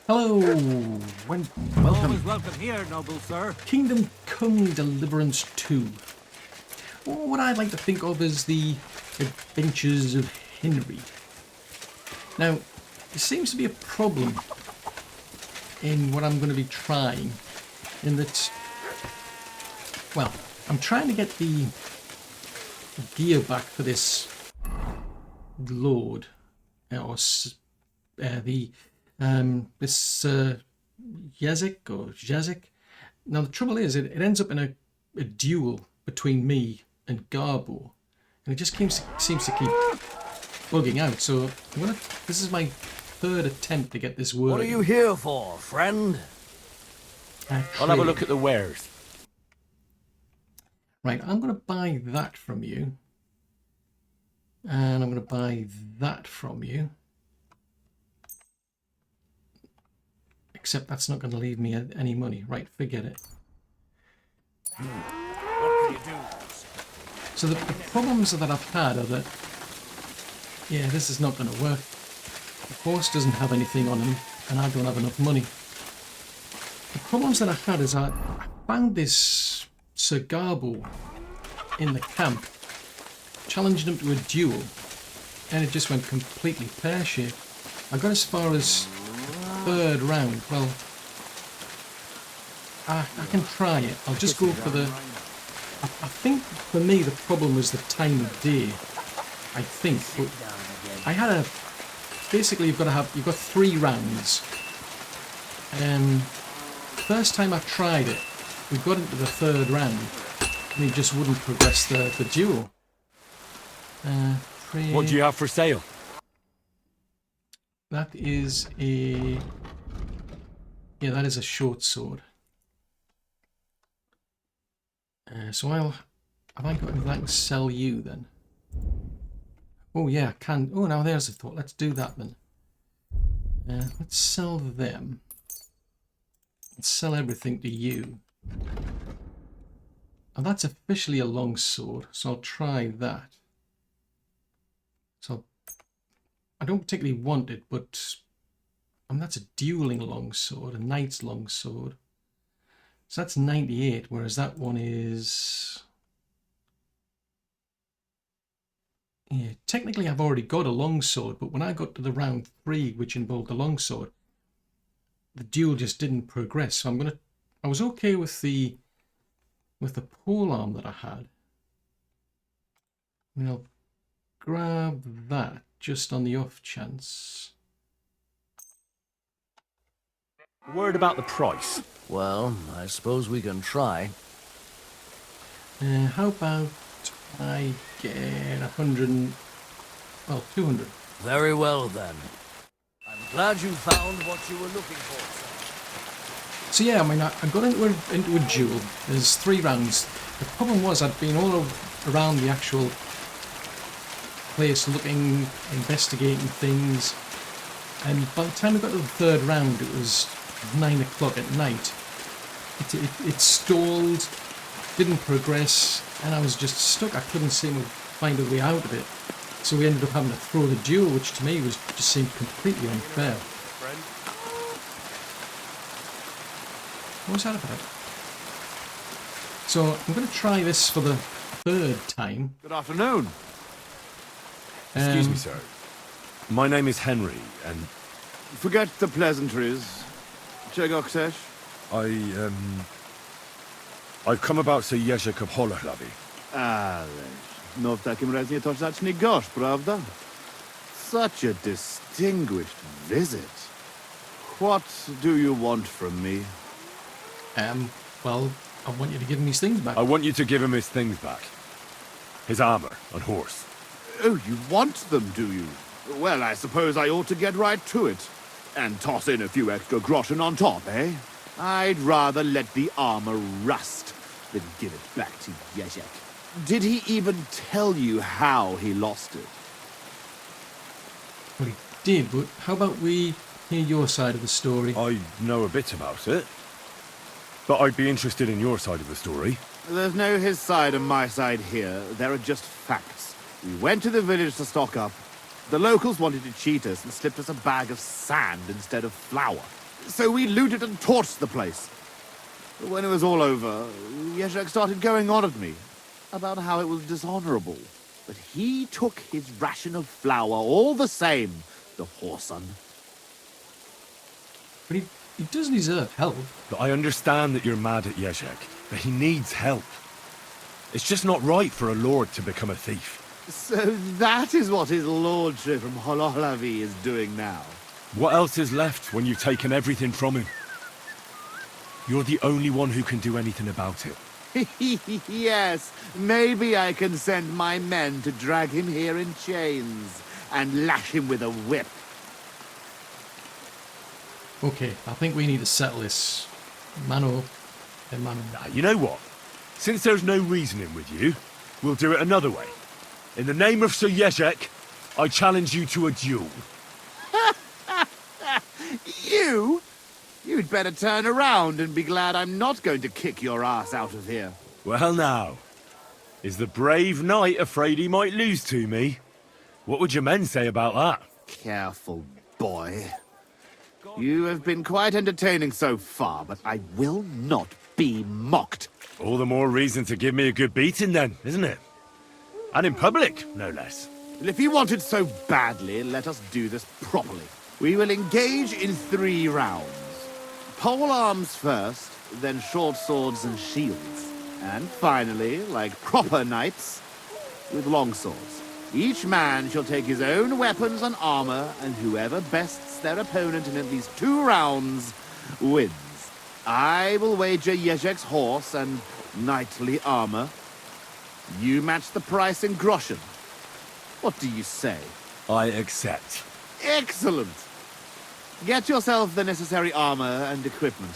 Hello, welcome. Always welcome here, noble sir. Kingdom Come Deliverance II. Or what I'd like to think of as the Adventures of Henry. Now, there seems to be a problem in what I'm going to be trying, in that, well, I'm trying to get the gear back for this Lord, or this Yazik or Jazik. Now the trouble is, it ends up in a duel between me and Garbo, and it just seems to keep bugging out. So this is my third attempt to get this working. What are you here for, friend? I'll have a look at the wares. Right, I'm going to buy that from you, and I'm going to buy that from you. Except that's not going to leave me any money. Right, forget it. What can you do? So the problems that I've had are that, yeah, this is not going to work. The horse doesn't have anything on him, and I don't have enough money. The problems that I had is I found this Sir Garbo in the camp, challenged him to a duel, and it just went completely pear-shaped. I got as far as third round. Well, I can try it. I'll just go for the... I think for me the problem was the time of day. I think, but I had a... Basically, you've got 3 rounds. First time I tried it, we got into the third round, and he just wouldn't progress the duel. What do you have for sale? That is a... Yeah, that is a short sword. So have I got anything I can sell you then? Oh yeah, I can. Oh, now there's a thought. Let's do that then. Let's sell them. Let's sell everything to you. And that's officially a long sword, so I'll try that. So I don't particularly want it, but that's a dueling longsword, a knight's longsword. So that's 98, whereas that one is... Yeah, technically I've already got a longsword, but when I got to the round 3, which involved the longsword, the duel just didn't progress. So I was okay with the polearm that I had. I mean, I'll grab that just on the off chance. Word about the price. Well, I suppose we can try. How about I get 100 and... well, 200. Very well then. I'm glad you found what you were looking for, sir. So yeah, I mean, I got into a duel. There's 3 rounds. The problem was I'd been all around the actual place looking, investigating things, and by the time we got to the third round, it was 9 o'clock at night. It stalled, didn't progress, and I was just stuck. I couldn't seem to find a way out of it. So we ended up having to throw the duel, which to me just seemed completely unfair. What was that about? So I'm going to try this for the 3rd time. Good afternoon. Excuse me, sir. My name is Henry, and... Forget the pleasantries. Czego I've come about Sir Jerzy Kopolahlavi. Ależ, no w takim razie to zacznij gość, prawda? Such a distinguished visit. What do you want from me? Well, I want you to give him his things back. I want you to give him his things back. His armor and horse. Oh, you want them, do you? Well, I suppose I ought to get right to it. And toss in a few extra groschen on top, eh? I'd rather let the armor rust than give it back to Jezek. Did he even tell you how he lost it? Well, he did, but how about we hear your side of the story? I know a bit about it, but I'd be interested in your side of the story. There's no his side and my side here. There are just facts. We went to the village to stock up. The locals wanted to cheat us and slipped us a bag of sand instead of flour. So we looted and torched the place. But when it was all over, Yezhek started going on at me about how it was dishonorable. But he took his ration of flour all the same, the whoreson. But he does deserve help. But I understand that you're mad at Yezhek, but he needs help. It's just not right for a lord to become a thief. So that is what his lordship from Holohlavi is doing now. What else is left when you've taken everything from him? You're the only one who can do anything about it. Yes, maybe I can send my men to drag him here in chains and lash him with a whip. Okay, I think we need to settle this. Mano and mano. You know what? Since there's no reasoning with you, we'll do it another way. In the name of Sir Yezhek, I challenge you to a duel. You? You'd better turn around and be glad I'm not going to kick your ass out of here. Well now, is the brave knight afraid he might lose to me? What would your men say about that? Careful, boy. You have been quite entertaining so far, but I will not be mocked. All the more reason to give me a good beating then, isn't it? And in public, no less. Well, if you want it so badly, let us do this properly. We will engage in 3 rounds. Pole arms first, then short swords and shields. And finally, like proper knights, with long swords. Each man shall take his own weapons and armor, and whoever bests their opponent in at least 2 rounds wins. I will wager Yezhek's horse and knightly armor. You match the price in groschen. What do you say? I accept. Excellent! Get yourself the necessary armor and equipment.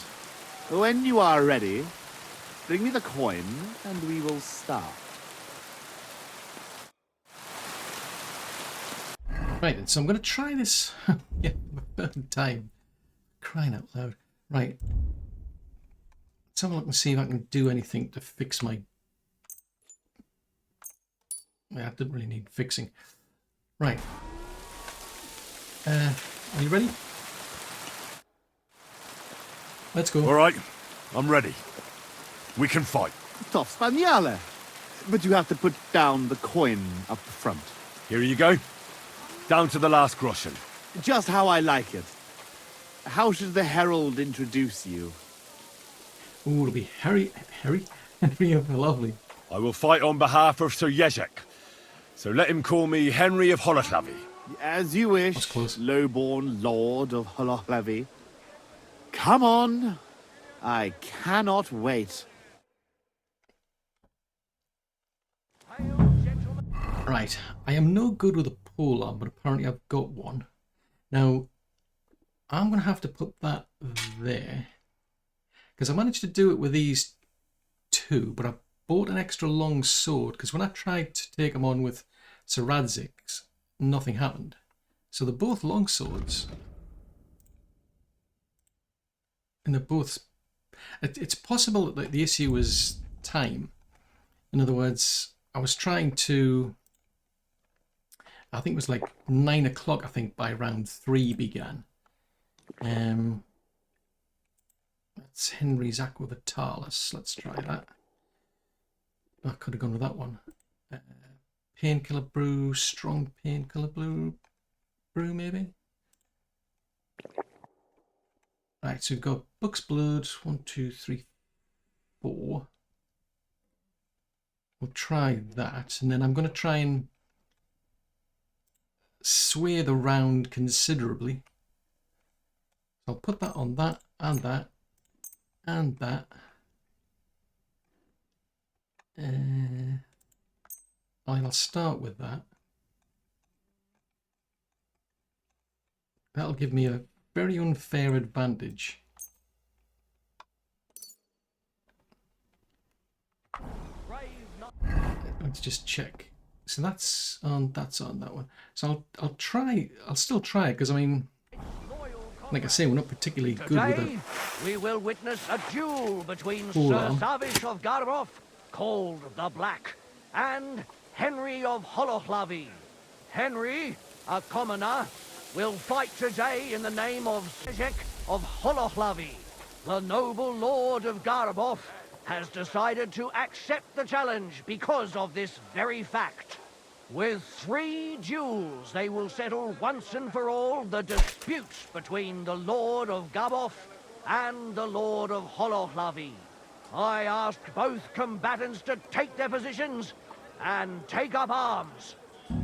When you are ready, bring me the coin and we will start. Right, then, so I'm going to try this. Yeah, third time. Crying out loud. Right. Let's have a look and see if I can do anything to fix my... Yeah, I didn't really need fixing. Right. Are you ready? Let's go. All right, I'm ready. We can fight. Top Spaniale. But you have to put down the coin up front. Here you go. Down to the last groschen. Just how I like it. How should the herald introduce you? Ooh, it'll be Henry of Lovely. I will fight on behalf of Sir Yezhek. So let him call me Henry of Holohlavi. As you wish, That's close. lowborn lord of Holohlavi. Come on. I cannot wait. Right, I am no good with a pole arm, but apparently I've got one. Now, I'm going to have to put that there. Because I managed to do it with these 2, but I bought an extra long sword, because when I tried to take them on with Sir Radzik's, nothing happened. So they're both long swords. And they're both... It's possible that the issue was time. In other words, I was trying to... I think it was like 9 o'clock, I think, by round 3 began. That's Henry's Aqua Vitalis. Let's try that. I could have gone with that one. Painkiller brew, strong painkiller brew, maybe. Right, so we've got Buck's Blood, 1, 2, 3, 4. We'll try that, and then I'm going to try and sway the round considerably. So I'll put that on that, and that, and that. I'll start with that. That'll give me a very unfair advantage. Let's just check. So that's on that one. So I'll still try it, because I mean, like I say, we're not particularly good with Today, it. we will witness a duel between Hold Sir on. Savish of Garrof, called the Black, and Henry of Holohlavi. Henry, a commoner, will fight today in the name of Zizek of Holohlavi, the noble lord of Garabov, has decided to accept the challenge because of this very fact. With 3 duels, they will settle once and for all the disputes between the Lord of Garbov and the Lord of Holohlavi. I ask both combatants to take their positions and take up arms.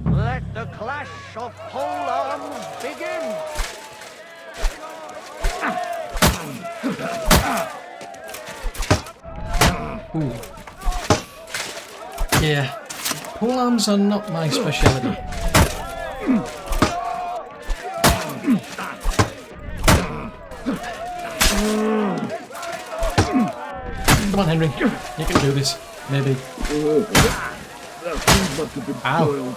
Let the clash of pole arms begin! Ooh. Yeah, pole arms are not my speciality. Come on, Henry. You can do this. Maybe. That food must have been Ow. spoiled.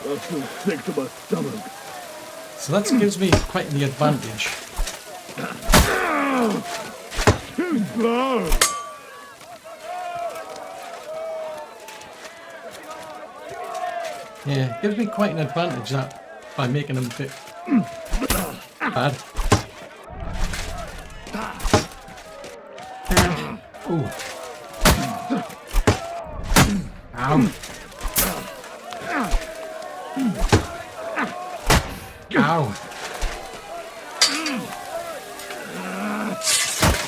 I feel sick to my stomach. So that gives me quite the advantage. Too slow! Yeah, it gives me quite an advantage that by making them a bit bad. Ooh. Ow. Ow.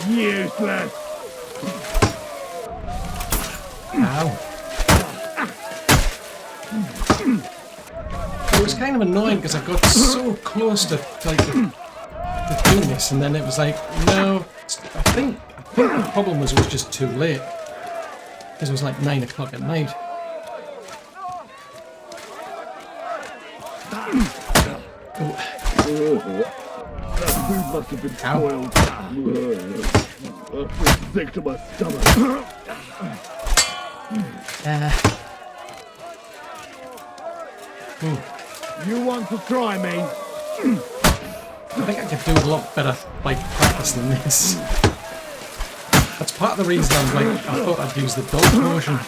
Useless! Ow. It was kind of annoying because I got so close to like to doing this, and then it was like, no. I think the problem was it was just too late because it was like 9 o'clock at night. That food must have been Ow. spoiled. I feel sick to my stomach. You want to try me? I think I could do a lot better by practice than this. That's part of the reason I'm like, I thought I'd use the dodge motion.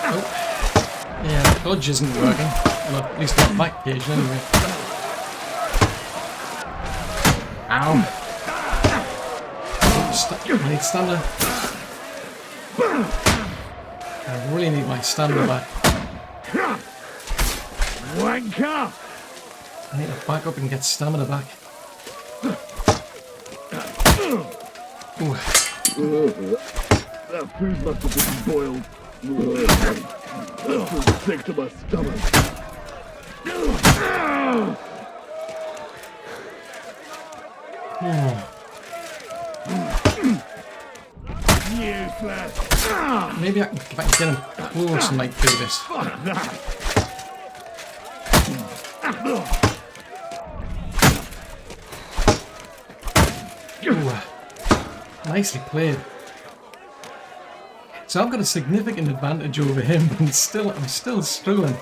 Oh. Yeah, dodge isn't working. Well, at least not back page anyway. Ow. I need stamina. I really need my stamina back. Wanker! I need to back up and get stamina back. Ooh. That food must have been boiled. I feel sick to my stomach. Useless! Maybe I can, if I can get him close, I might do this. Ooh. Nicely played. So I've got a significant advantage over him, but I'm still struggling.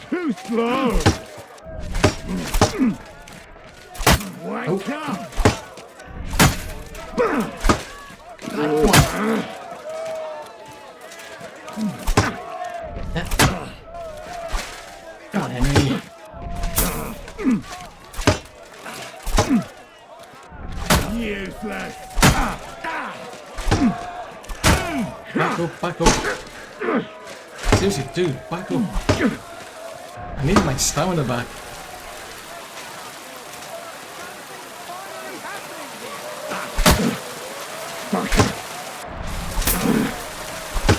Too slow! Wanker! Come on, Henry. Useless! Back up. Seriously, dude, back up. I need my stamina back.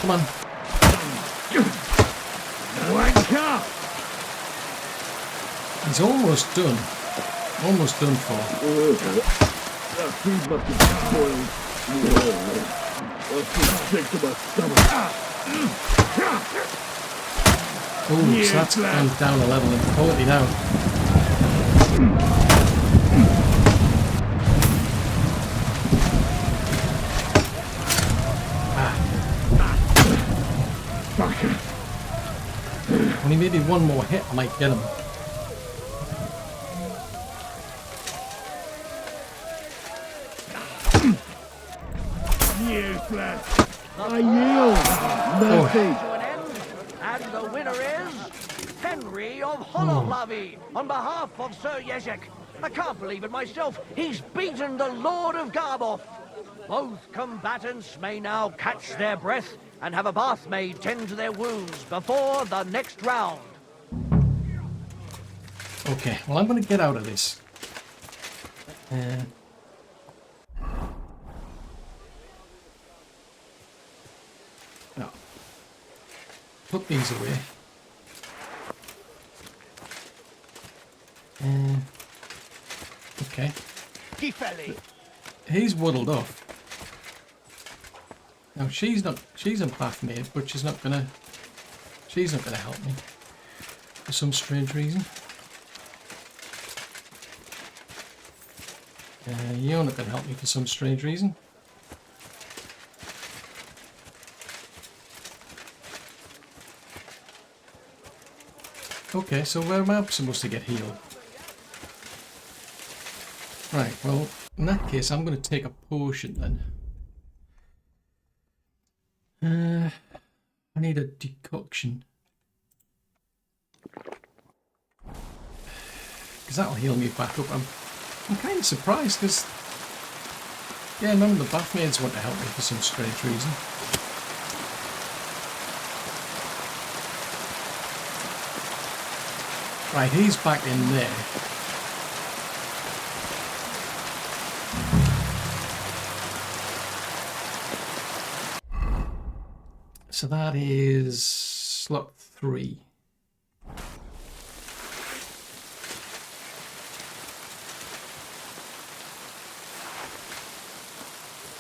Come on. Wanker! He's almost done. Almost done for. That food must have been spoiled. I feel sick to my stomach. Oh, so that's gone down a level in quality now. Only maybe one more hit, I might get him. Useless! The I yield. Mercy. To an end, and the winner is Henry of Hololavi on behalf of Sir Yezhek. I can't believe it myself. He's beaten the Lord of Garboff. Both combatants may now catch their breath and have a bath maid tend to their wounds before the next round. Okay, well, I'm going to get out of this. No. Put these away. Okay. He's waddled off. Now she's a bath maid, but she's not gonna help me for some strange reason. You're not gonna help me for some strange reason. Okay, so where am I supposed to get healed? Right, well, in that case, I'm going to take a potion then. I need a decoction. Because that'll heal me back up. I'm kind of surprised because, yeah, none of the bath maids want to help me for some strange reason. Right, he's back in there. So that is slot 3.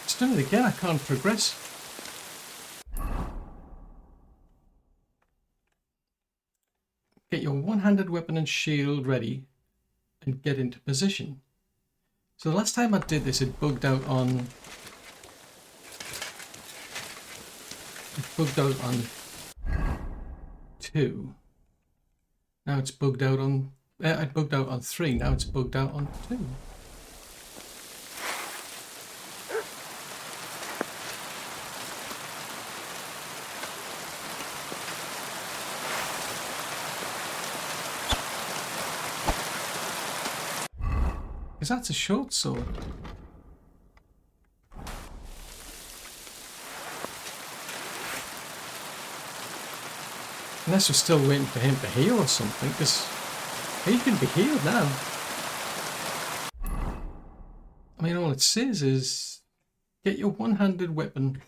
It's done it again, I can't progress. Get your one-handed weapon and shield ready and get into position. So the last time I did this, it bugged out on 2. Now it's bugged out on it bugged out on 3. Now it's bugged out on 2. Because that's a short sword. Unless we're still waiting for him to heal or something, because he can be healed now. I mean, all it says is get your one-handed weapon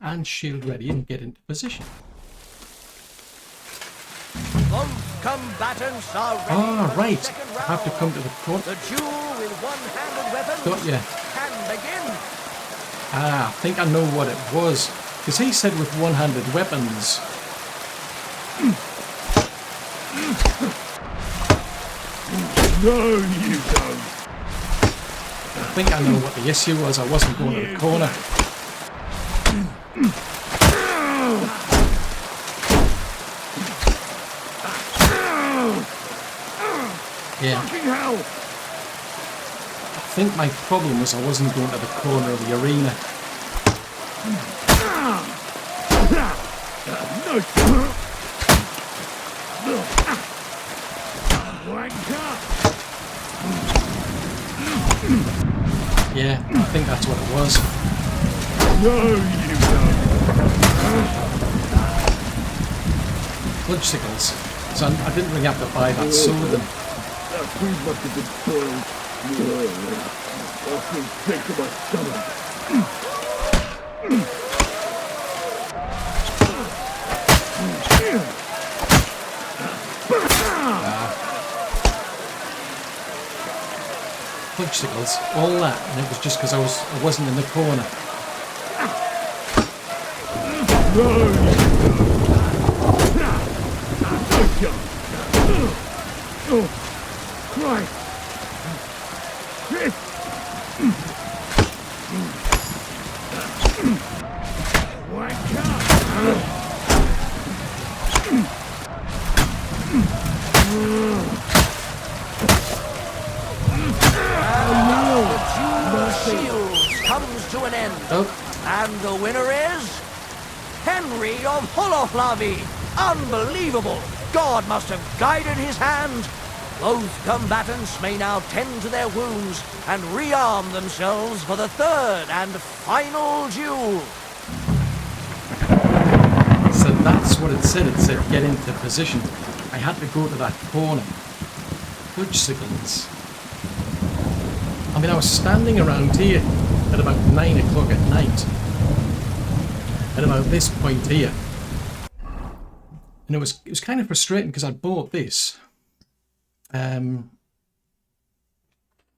and shield ready and get into position. Both combatants are ready. Ah, for the right. second I have to round. come to the court. The duel with one-handed weapons Got ya. can begin. Ah, I think I know what it was. Because he said with one-handed weapons. No, you don't. I think I know what the issue was. I wasn't going to the corner. Yeah. I think my problem was I wasn't going to the corner of the arena. Yeah, I think that's what it was. No, you don't. Bloodsickles. So I didn't really have to buy that sword then. That food must have been spoiled. That feels sick to my stomach. Bloodsickles, all that, and it was just because I wasn't in the corner. No, you don't. Oh, Christ. Shields comes to an end. Oh, And the winner is Henry of Holoflavi. Unbelievable! God must have guided his hand. Both combatants may now tend to their wounds and rearm themselves for the third and final duel. So that's what it said. It said get into position. I had to go to that corner. Clutch signals. I mean, I was standing around here at about 9 o'clock at night. At about this point here. And it was kind of frustrating because I bought this. Because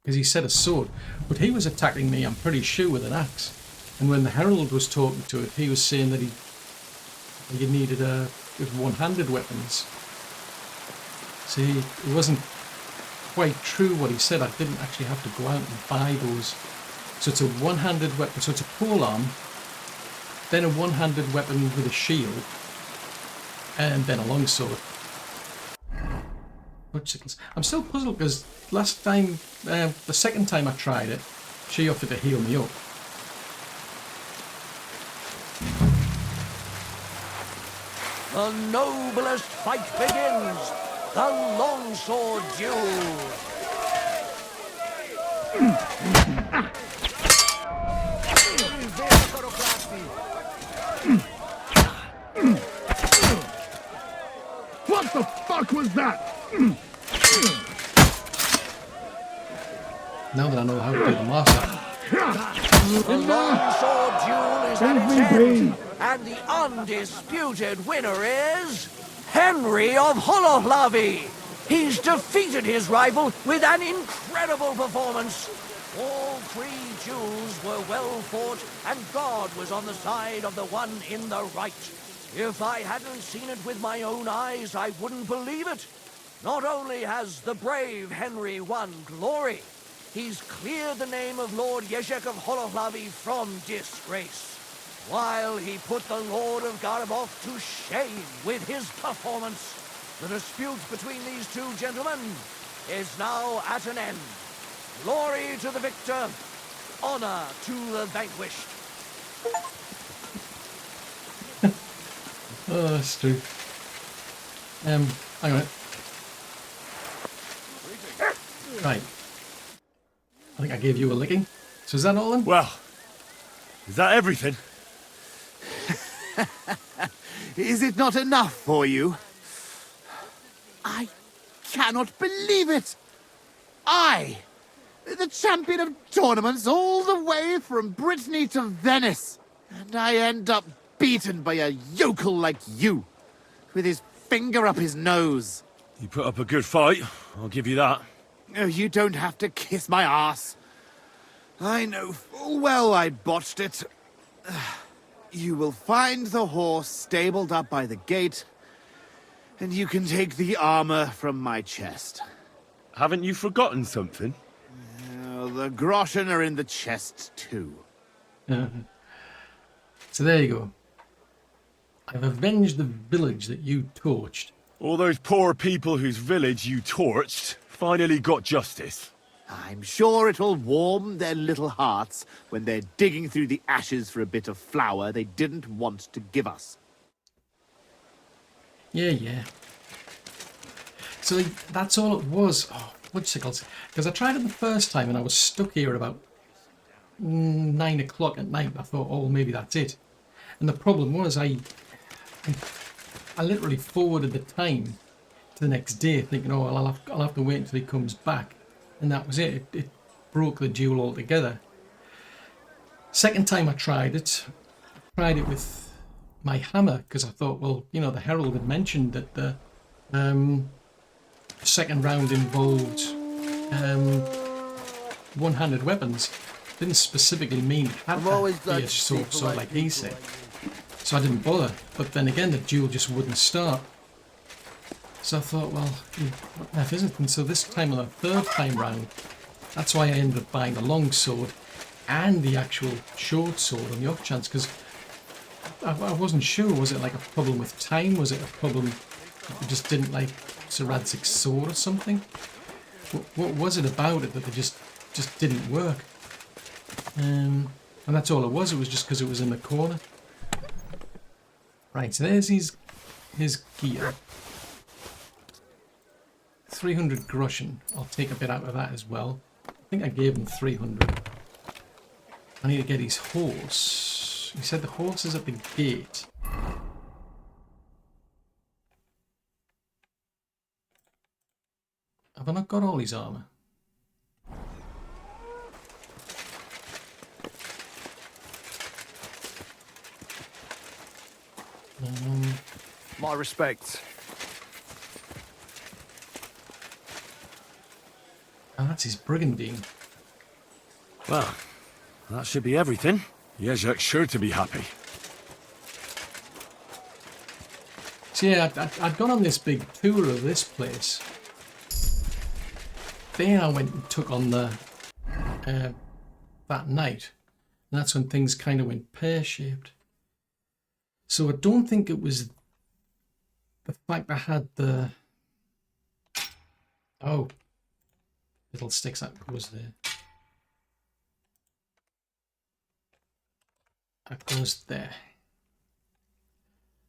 he said a sword. But he was attacking me, I'm pretty sure, with an axe. And when the Herald was talking to it, he was saying that you needed with one-handed weapons. See, it wasn't quite true what he said. I didn't actually have to go out and buy those. So it's a one-handed weapon. So it's a polearm, then a one-handed weapon with a shield, and then a longsword. I'm still puzzled because last time, the second time I tried it, she offered to heal me up. The noblest fight begins. The longsword duel. What the fuck was that? Now that I know how to do the master. The longsword duel is at its end, and the undisputed winner is Henry of Holoflavi. He's defeated his rival with an incredible performance. All three duels were well fought, and God was on the side of the one in the right. If I hadn't seen it with my own eyes, I wouldn't believe it. Not only has the brave Henry won glory, he's cleared the name of Lord Yeshek of Holoflavi from disgrace, while he put the Lord of Garabov to shame with his performance. The dispute between these two gentlemen is now at an end. Glory to the victor, honor to the vanquished. Oh, that's true. Hang on. Right. I think I gave you a licking. So is that all then? Well, is that everything? Is it not enough for you? I cannot believe it! I, the champion of tournaments all the way from Brittany to Venice, and I end up beaten by a yokel like you, with his finger up his nose. You put up a good fight, I'll give you that. Oh, you don't have to kiss my ass. I know full well I botched it. You will find the horse stabled up by the gate, and you can take the armor from my chest. Haven't you forgotten something? The groschen are in the chest too. So there you go. I've avenged the village that you torched. All those poor people whose village you torched finally got justice. I'm sure it'll warm their little hearts when they're digging through the ashes for a bit of flour they didn't want to give us. Yeah. So that's all it was. Oh, bloodsickles. Because I tried it the first time and I was stuck here about 9 o'clock at night. I thought, oh, maybe that's it. And the problem was I literally forwarded the time to the next day, thinking, oh, well, I'll have to wait until he comes back. And that was it. It broke the duel altogether. Second time I tried it with my hammer, because I thought, well, you know, the Herald had mentioned that the second round involved one-handed weapons. Didn't specifically mean it had to be a sword like he said. So I didn't bother. But then again, the duel just wouldn't start. So I thought, well, what the F is it? And so this time on the third time round, that's why I ended up buying the long sword and the actual short sword on the off chance, because I wasn't sure. Was it like a problem with time? Was it a problem that they just didn't like Sir Radzig's sword or something? What was it about it that they just didn't work? And that's all it was. It was just because it was in the corner. Right, so there's his gear. 300 groschen. I'll take a bit out of that as well. I think I gave him 300. I need to get his horse. He said the horse is at the gate. Have I not got all his armour? My respects. Oh, that's his brigandine. Well, that should be everything. Jezek's sure to be happy. So yeah, I'd gone on this big tour of this place. Then I went and took on the that night. And that's when things kind of went pear-shaped. So I don't think it was the fact I had the... Oh. Little sticks that goes there. That goes there.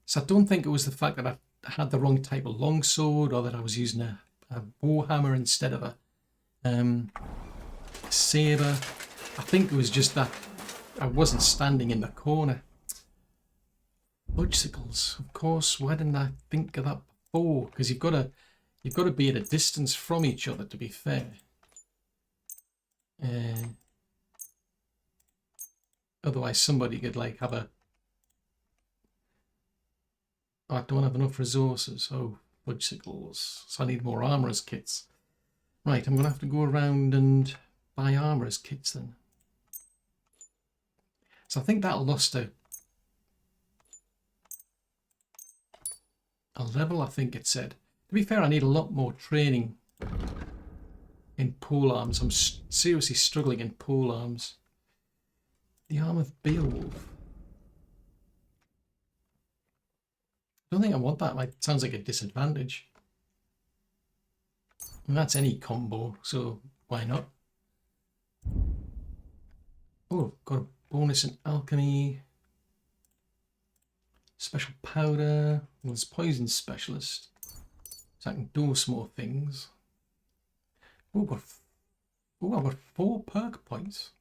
So I don't think it was the fact that I had the wrong type of longsword or that I was using a warhammer instead of a saber. I think it was just that I wasn't standing in the corner. Fudgesicles, of course. Why didn't I think of that before? Because you've got to be at a distance from each other, to be fair. Otherwise, somebody could like have a. Oh, I don't have enough resources. Oh, fudgesicles. So I need more armorers kits. Right, I'm gonna have to go around and buy armorers kits then. So I think that lost a level, I think it said. To be fair, I need a lot more training in pole arms. I'm seriously struggling in pole arms. The arm of Beowulf. I don't think I want that. It sounds like a disadvantage. And that's any combo, so why not? Oh, got a bonus in alchemy. Special powder. Well, it's poison specialist. So I can dose more things. Oh, I've got 4 perk points.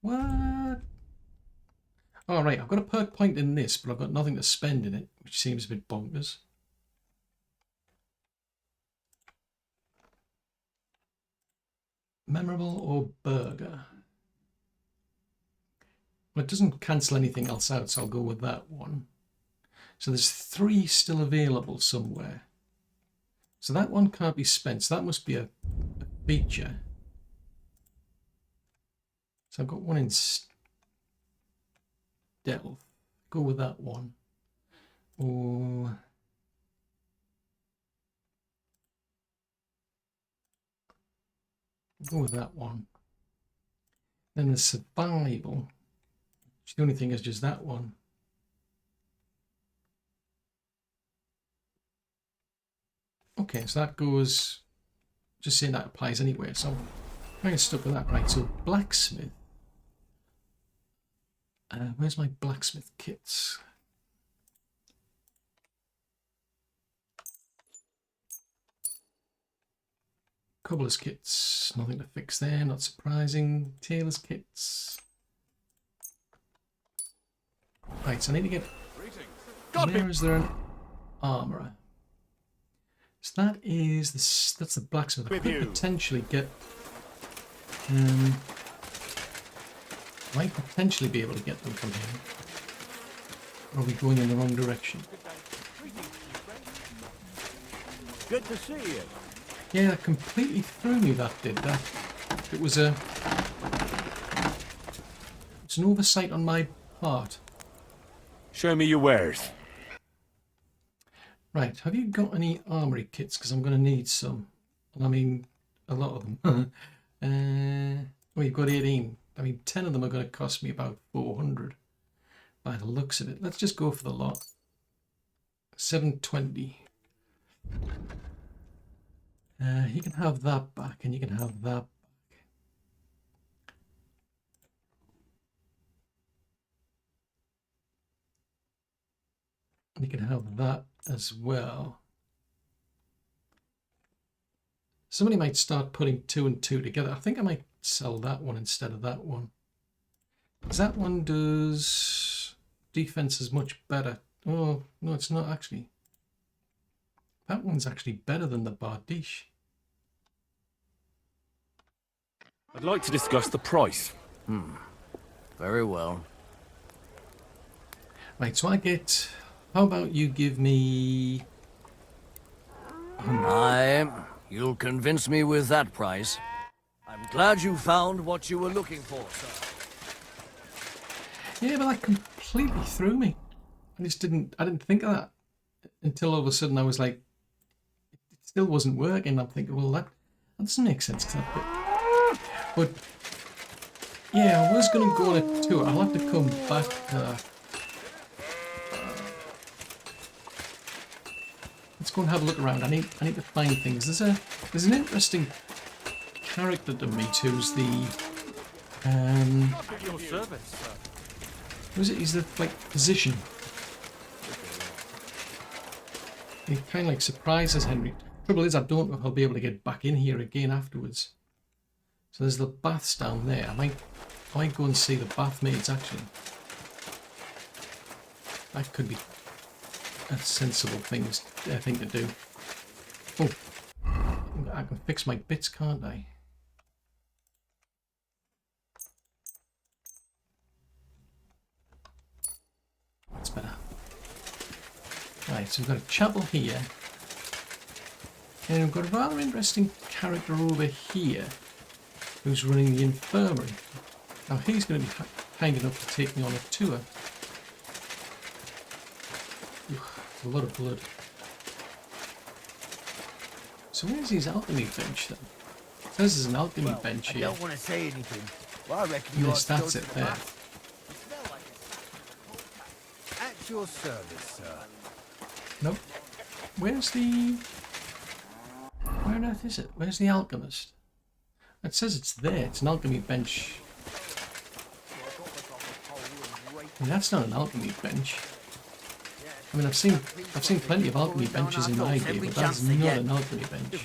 What? Oh, right, I've got a perk point in this, but I've got nothing to spend in it, which seems a bit bonkers. Memorable or burger? Well, it doesn't cancel anything else out, so I'll go with that one. So there's 3 still available somewhere. So that one can't be spent, so that must be a feature. So I've got one in stealth. Go with that one. Or go with that one. Then the survival. Which the only thing is just that one. Okay, so that goes, just saying that applies anywhere, so I'm kind of stuck with that. Right, so blacksmith. Where's my blacksmith kits? Cobbler's kits, nothing to fix there, not surprising. Tailor's kits. Right, so I need to get... Where is there an armourer? So that is that's the blacksmith. I could potentially get might potentially be able to get them from here. Or are we going in the wrong direction? Good to see you. Yeah, that completely threw me, that did that. It was it's an oversight on my part. Show me your wares. Right, have you got any armory kits? Because I'm going to need some. And I mean, a lot of them. Well, you've got 18. I mean, 10 of them are going to cost me about 400 by the looks of it. Let's just go for the lot. 720. You can have that back, and you can have that back. You can have that as well. Somebody might start putting 2 and 2 together. I think I might sell that one instead of that one. Because that one does defense is much better. Oh, no, it's not actually. That one's actually better than the Bardiche. I'd like to discuss the price. Very well. Right, so I get... How about you give me... You'll convince me with that price. I'm glad you found what you were looking for, sir. Yeah, but that completely threw me. I didn't think of that until all of a sudden I was like, it still wasn't working. I'm thinking, well, that doesn't make sense. But yeah, I was going to go on a tour. I'll have to come back to that. Let's go and have a look around. I need to find things. There's an interesting character to meet who's the Your service, sir. who's it? He's the physician. He kind of surprises Henry. Trouble is, I don't know if I'll be able to get back in here again afterwards. So there's the baths down there. I might go and see the bath maids actually. That could be a sensible thing to do. Oh, I can fix my bits, can't I? That's better. Right, so we've got a chapel here. And we've got a rather interesting character over here who's running the infirmary. Now he's going to be kind enough to take me on a tour. A lot of blood. So where's his alchemy bench then? It says there's an alchemy bench here. I don't want to say anything. Well, I reckon Yes, that's it there. At your service, sir. Nope. Where's the... Where on earth is it? Where's the alchemist? It says it's there. It's an alchemy bench. I mean, that's not an alchemy bench. I mean, I've seen plenty of alchemy benches in my game, but that's not an alchemy bench.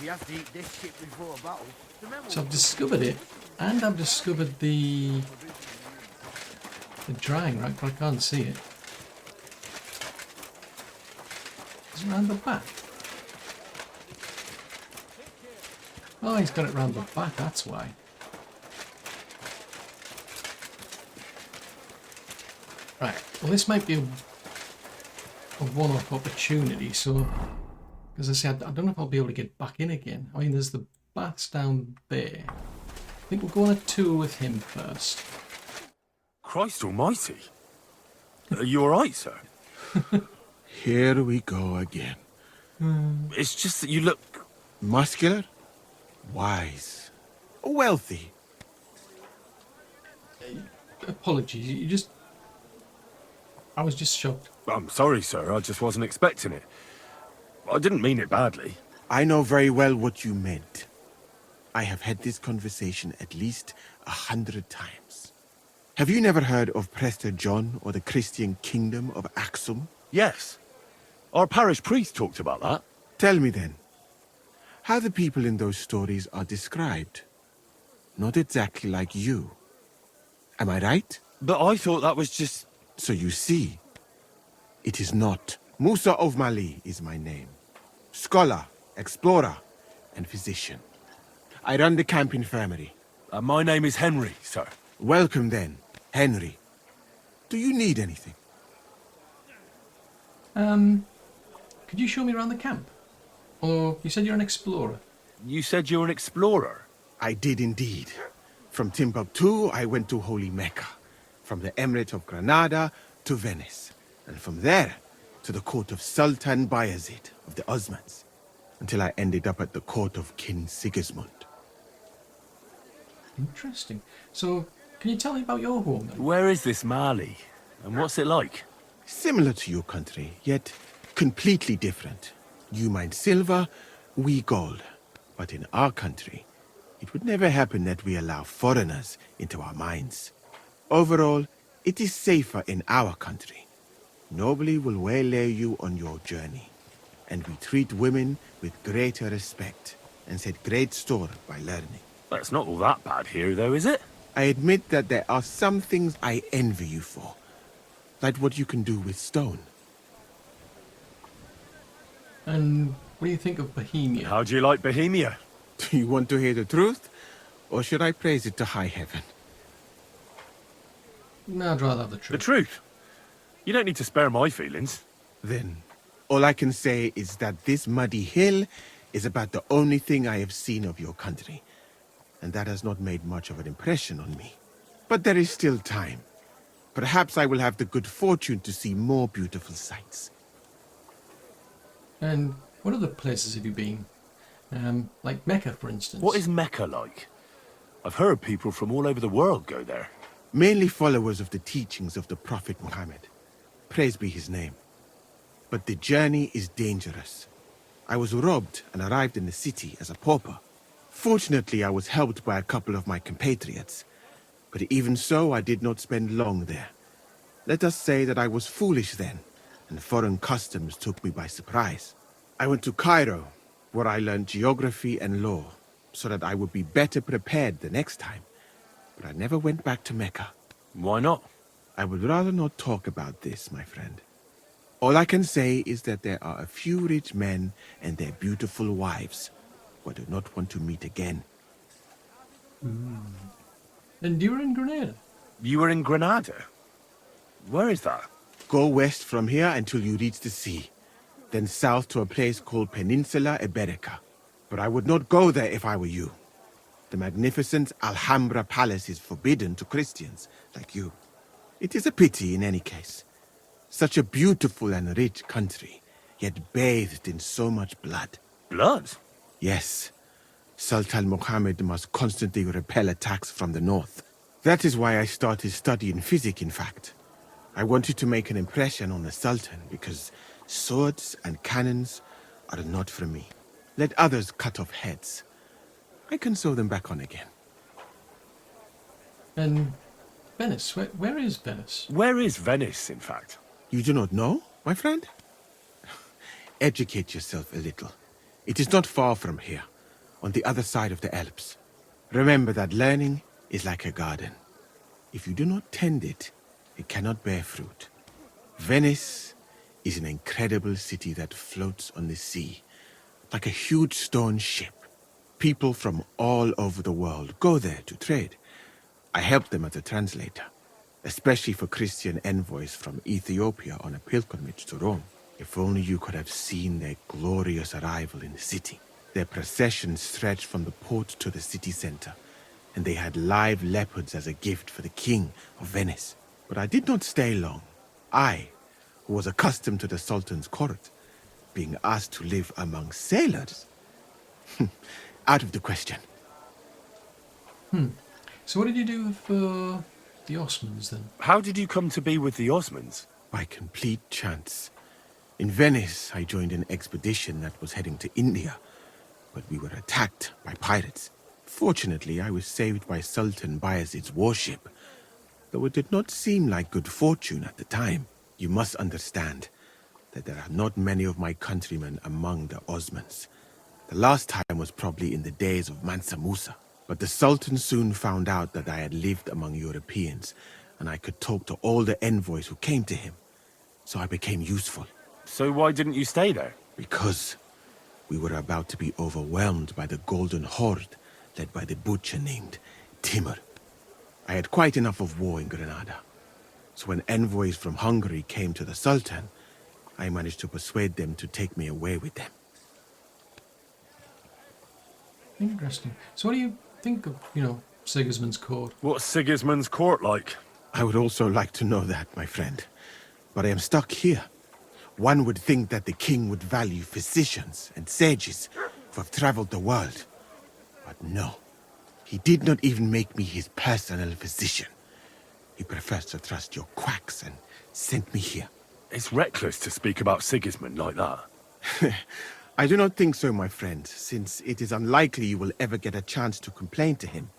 So I've discovered it, and I've discovered the drying rack, but I can't see it. Is it around the back? Oh, he's got it round the back, that's why. Right, well this might be a one-off opportunity, so... As I said, I don't know if I'll be able to get back in again. I mean, there's the baths down there. I think we'll go on a tour with him first. Christ almighty. Are you alright, sir? Here we go again. It's just that you look... Muscular, wise, wealthy. Apologies, you just... I was just shocked. I'm sorry, sir. I just wasn't expecting it. I didn't mean it badly. I know very well what you meant. I have had this conversation at least 100 times. Have you never heard of Prester John or the Christian kingdom of Axum? Yes. Our parish priest talked about that. Tell me then, how the people in those stories are described. Not exactly like you. Am I right? But I thought that was just... So you see, it is not. Musa of Mali is my name. Scholar, explorer, and physician. I run the camp infirmary. my name is Henry, sir. Welcome then, Henry. Do you need anything? Could you show me around the camp? Or you said you're an explorer. You said you're an explorer. I did indeed. From Timbuktu, I went to Holy Mecca. From the Emirate of Granada to Venice. And from there to the court of Sultan Bayezid of the Osmans. Until I ended up at the court of King Sigismund. Interesting. So, can you tell me about your home then? Where is this Mali? And what's it like? Similar to your country, yet completely different. You mine silver, we gold. But in our country, it would never happen that we allow foreigners into our mines. Overall, it is safer in our country. nobly will waylay you on your journey, and we treat women with greater respect and set great store by learning. That's not all that bad here, though, is it? I admit that there are some things I envy you for, like what you can do with stone. And what do you think of Bohemia? How do you like Bohemia? Do you want to hear the truth, or should I praise it to high heaven? No, I'd rather have the The truth. truth. You don't need to spare my feelings. Then, all I can say is that this muddy hill is about the only thing I have seen of your country, and that has not made much of an impression on me. But there is still time. Perhaps I will have the good fortune to see more beautiful sights. And what other places have you been? Like Mecca, for instance. What is Mecca like? I've heard people from all over the world go there. Mainly followers of the teachings of the Prophet Muhammad. Praise be his name. But the journey is dangerous. I was robbed and arrived in the city as a pauper. Fortunately, I was helped by a couple of my compatriots. But even so, I did not spend long there. Let us say that I was foolish then, and foreign customs took me by surprise. I went to Cairo, where I learned geography and law, so that I would be better prepared the next time. But I never went back to Mecca. Why not? I would rather not talk about this, my friend. All I can say is that there are a few rich men and their beautiful wives who I do not want to meet again. And you were in Grenada? You were in Granada? Where is that? Go west from here until you reach the sea, then south to a place called Peninsula Iberica. But I would not go there if I were you. The magnificent Alhambra Palace is forbidden to Christians like you. It is a pity in any case. Such a beautiful and rich country, yet bathed in so much blood. Blood? Yes, Sultan Mohammed must constantly repel attacks from the north. That is why I started studying physics, in fact. I wanted to make an impression on the Sultan because swords and cannons are not for me. Let others cut off heads. I can sew them back on again. And Venice, where is Venice? Where is Venice, in fact? You do not know, my friend? Educate yourself a little. It is not far from here, on the other side of the Alps. Remember that learning is like a garden. If you do not tend it, it cannot bear fruit. Venice is an incredible city that floats on the sea, like a huge stone ship. People from all over the world go there to trade. I help them as a translator, especially for Christian envoys from Ethiopia on a pilgrimage to Rome. If only you could have seen their glorious arrival in the city. Their procession stretched from the port to the city center, and they had live leopards as a gift for the king of Venice. But I did not stay long. I, who was accustomed to the Sultan's court, being asked to live among sailors? Out of the question. So what did you do for the Osmans then? How did you come to be with the Osmans? By complete chance. In Venice, I joined an expedition that was heading to India, but we were attacked by pirates. Fortunately, I was saved by Sultan Bayezid's warship, though it did not seem like good fortune at the time. You must understand that there are not many of my countrymen among the Osmans. The last time was probably in the days of Mansa Musa, but the Sultan soon found out that I had lived among Europeans, and I could talk to all the envoys who came to him, so I became useful. So why didn't you stay there? Because we were about to be overwhelmed by the Golden Horde, led by the butcher named Timur. I had quite enough of war in Granada, so when envoys from Hungary came to the Sultan, I managed to persuade them to take me away with them. Interesting. So what do you think of, Sigismund's court? What's Sigismund's court like? I would also like to know that, my friend, but I am stuck here. One would think that the king would value physicians and sages who have traveled the world. But no, he did not even make me his personal physician. He prefers to trust your quacks and sent me here. It's reckless to speak about Sigismund like that. I do not think so, my friend, since it is unlikely you will ever get a chance to complain to him.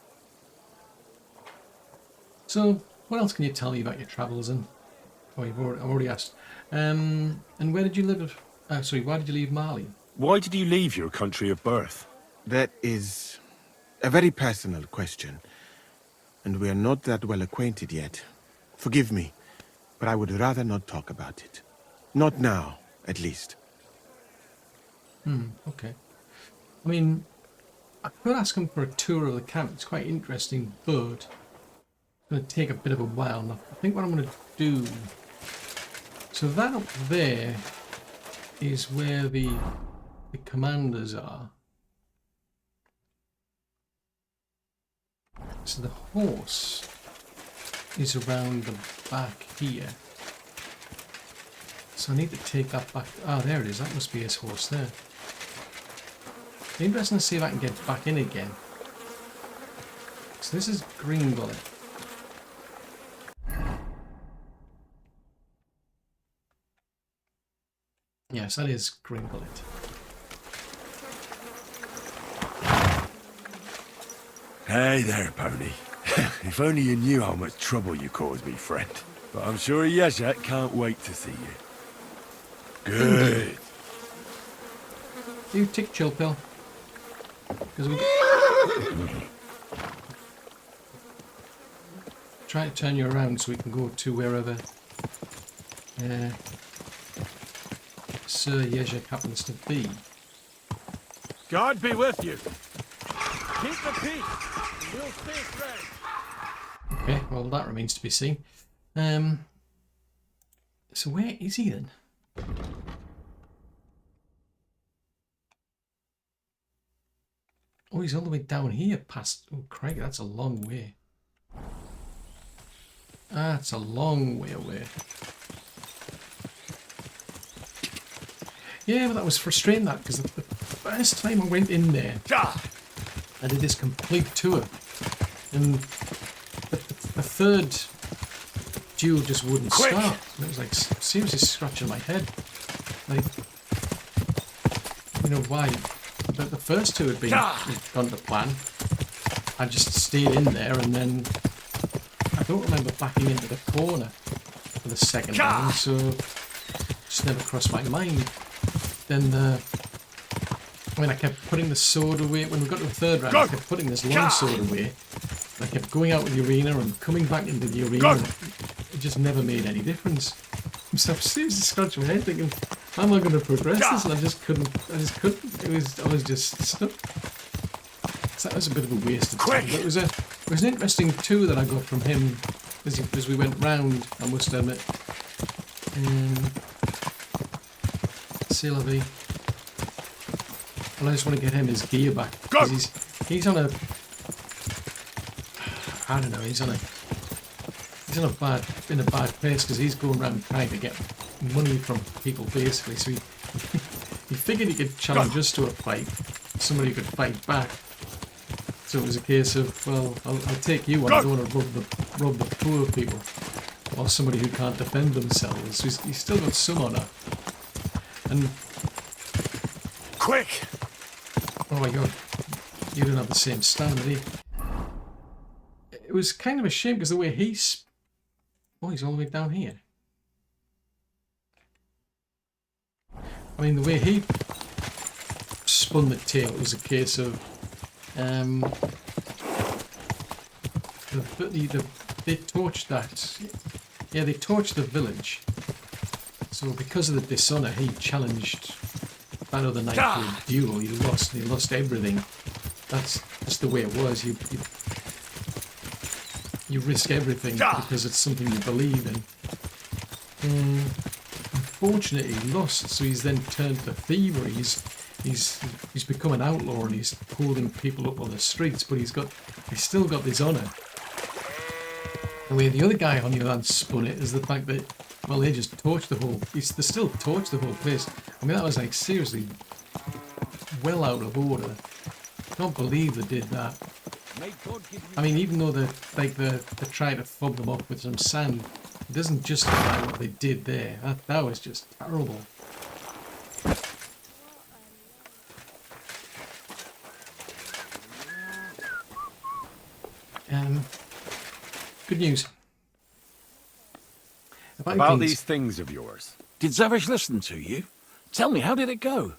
So what else can you tell me about your travels then? Oh, I've already asked. And where did you live? Sorry, why did you leave Mali? Why did you leave your country of birth? That is a very personal question, and we are not that well acquainted yet. Forgive me, but I would rather not talk about it. Not now, at least. Okay. I mean, I could ask him for a tour of the camp. It's quite interesting, but it's going to take a bit of a while. And I think what I'm going to do... So that up there is where the commanders are. So the horse is around the back here. So I need to take that back. Ah, there it is. That must be his horse there. Interesting to see if I can get back in again. So this is Green Bullet. Yes, that is Green Bullet. Hey there, pony. If only you knew how much trouble you caused me, friend. But I'm sure Yezhak can't wait to see you. Good. You tick chill pill. Because we try to turn you around so we can go to wherever Sir Yezhak happens to be. God be with you. Keep the peace. We'll stay friends. Okay, well that remains to be seen. So where is he then? Oh, he's all the way down here past... Oh, Craig, that's a long way. That's a long way away. Yeah, but that was frustrating, that, because the first time I went in there, I did this complete tour. And the third duel just wouldn't start. And it was like seriously scratching my head. Like, you know why? But the first two had gone to plan. I just stayed in there, and then I don't remember backing into the corner for the second round, so it just never crossed my mind. Then I kept putting the sword away. When we got to the third round, I kept putting this long sword away. I kept going out of the arena and coming back into the arena. And it just never made any difference. So I was seriously scratching my head thinking, how am I going to progress this? And I just couldn't. I was just stuck. So that was a bit of a waste of time. But it was an interesting tour that I got from him as we went round, I must admit. CLV. And I just want to get him his gear back. Because he's on a... I don't know, he's in a bad place because he's going around trying to get money from people basically. So he figured he could challenge us to a fight, somebody who could fight back. So it was a case of, well, I'll take you on. I don't want to rob the poor people or somebody who can't defend themselves. So he's still got some honour. And quick! Oh my god, you don't have the same standard, eh? It was kind of a shame because the way he's... Oh, he's all the way down here. I mean, the way he spun the tail was a case of... they torched that... Yeah, they torched the village. So because of the dishonour, he challenged that other knight to a duel. He lost everything. That's just the way it was. You risk everything because it's something you believe in. Unfortunately, he lost, so he's then turned to thievery. He's become an outlaw and he's holding people up on the streets, but he's still got this honour. The way the other guy on the other hand spun it is the fact that, well, they just torched the whole... They still torched the whole place. I mean, that was like seriously well out of order. I can't believe they did that. I mean, even though they tried to fob them off with some sand, it doesn't justify what they did there. That was just terrible. Good news. About these things of yours. Did Zavish listen to you? Tell me, how did it go?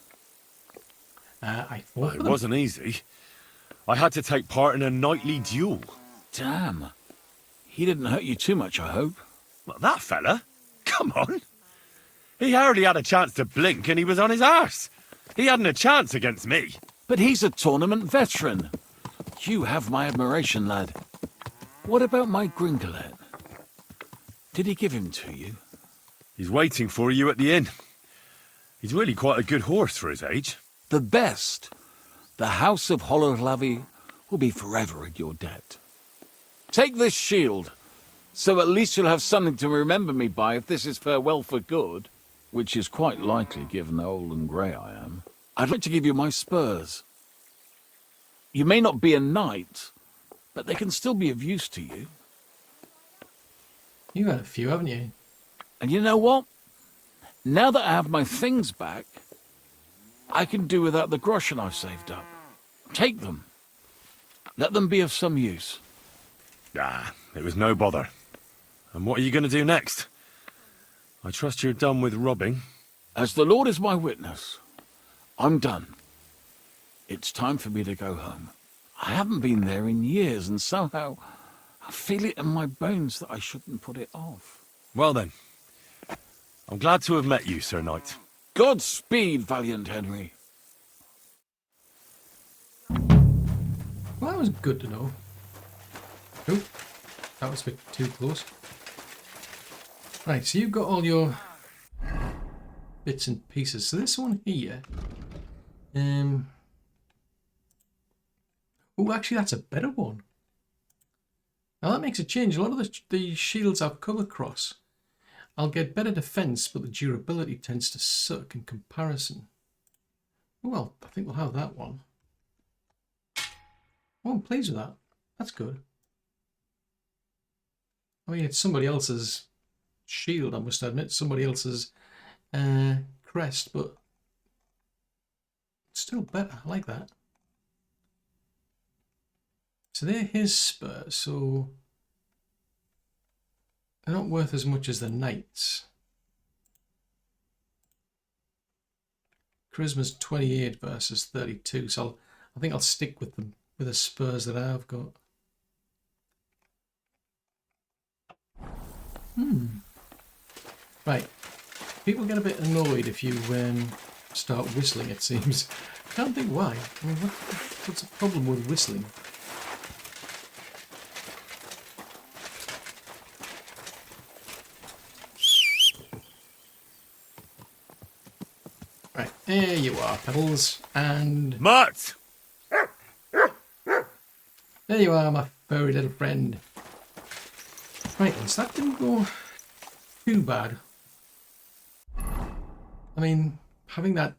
I Well, fought it for them. wasn't easy. I had to take part in a nightly duel. Damn. He didn't hurt you too much, I hope. Well, that fella? Come on. He hardly had a chance to blink and he was on his arse. He hadn't a chance against me. But he's a tournament veteran. You have my admiration, lad. What about my Gringolet? Did he give him to you? He's waiting for you at the inn. He's really quite a good horse for his age. The best. The House of Hololavi will be forever in your debt. Take this shield, so at least you'll have something to remember me by if this is farewell for good, which is quite likely given how old and grey I am. I'd like to give you my spurs. You may not be a knight, but they can still be of use to you. You had a few, haven't you? And you know what? Now that I have my things back, I can do without the groschen I've saved up. Take them. Let them be of some use. Ah, it was no bother. And what are you going to do next? I trust you're done with robbing. As the Lord is my witness, I'm done. It's time for me to go home. I haven't been there in years, and somehow I feel it in my bones that I shouldn't put it off. Well then, I'm glad to have met you, Sir Knight. Godspeed, valiant Henry. Well, that was good to know. Oh, that was a bit too close. Right, so you've got all your bits and pieces. So this one here, oh, actually, that's a better one. Now that makes a change. A lot of the shields I've come across, I'll get better defense, but the durability tends to suck in comparison. Well, I think we'll have that one. Oh, I'm pleased with that. That's good. I mean, it's somebody else's shield, I must admit, somebody else's crest, but it's still better. I like that. So they're his spurs, so they're not worth as much as the knights. Charisma's 28 versus 32, so I think I'll stick with the spurs that I've got. Right. People get a bit annoyed if you start whistling, it seems. I can't think why. I mean, what's the problem with whistling? Right, there you are, Pebbles, and Mutt! there you are, my furry little friend. Right, so that didn't go too bad. I mean, having that